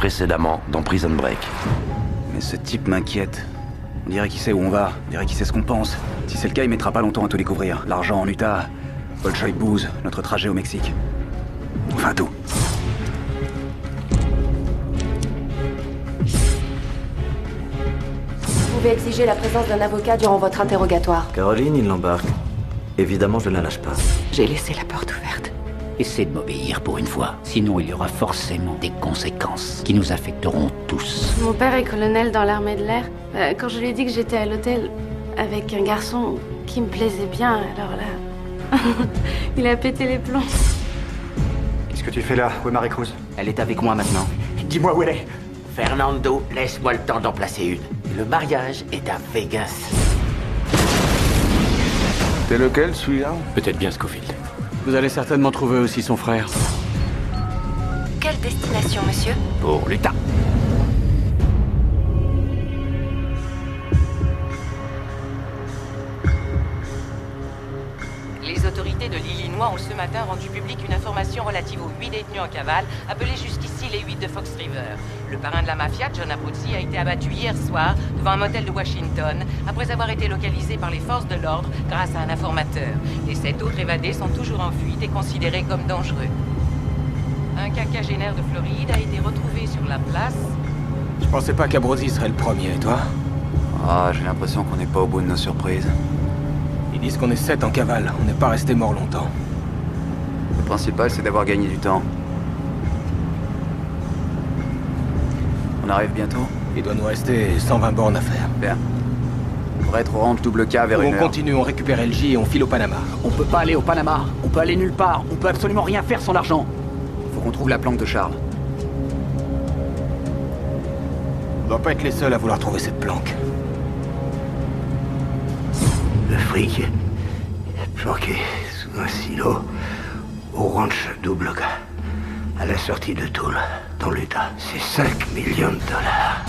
précédemment dans Prison Break. Mais ce type m'inquiète. On dirait qu'il sait où on va, on dirait qu'il sait ce qu'on pense. Si c'est le cas, il mettra pas longtemps à tout découvrir. L'argent en Utah, Bolshoi Booze, notre trajet au Mexique. Enfin tout. Vous pouvez exiger la présence d'un avocat durant votre interrogatoire. Caroline, il l'embarque. Évidemment, je ne la lâche pas. J'ai laissé la porte ouverte. Essaie de m'obéir pour une fois. Sinon, il y aura forcément des conséquences qui nous affecteront tous. Mon père est colonel dans l'armée de l'air. Quand je lui ai dit que j'étais à l'hôtel avec un garçon qui me plaisait bien, alors là... il a pété les plombs. Qu'est-ce que tu fais là? Où est Marie-Cruz? Elle est avec moi maintenant. Dis-moi où elle est. Fernando, laisse-moi le temps d'en placer une. Le mariage est à Vegas. C'est lequel, celui-là? Peut-être bien Scofield. Vous allez certainement trouver aussi son frère. Quelle destination, monsieur? Pour l'Utah. Les autorités de l'Illinois ont ce matin rendu public une information relative aux 8 détenus en cavale, appelés jusqu'ici les 8 de Fox River. Le parrain de la mafia, John Abruzzi, a été abattu hier soir devant un motel de Washington, après avoir été localisé par les forces de l'ordre grâce à un informateur. Les 7 autres évadés sont toujours en fuite et considérés comme dangereux. Un quinquagénaire de Floride a été retrouvé sur la place. Je pensais pas qu'Abruzzi serait le premier, toi? Ah, j'ai l'impression qu'on n'est pas au bout de nos surprises. Ils disent qu'on est 7 en cavale, on n'est pas resté mort longtemps. Le principal, c'est d'avoir gagné du temps. On arrive bientôt? Il doit nous rester 120 bornes à faire. Bien. On devrait être au range double K vers On une heure. continue, on récupère LJ et on file au Panama. On peut pas aller au Panama. On peut aller nulle part. On peut absolument rien faire sans l'argent. Faut qu'on trouve la planque de Charles. On doit pas être les seuls à vouloir trouver cette planque. Le fric est planqué sous un silo au ranch Double K, à la sortie de Toul, dans l'Utah. C'est 5 millions de dollars.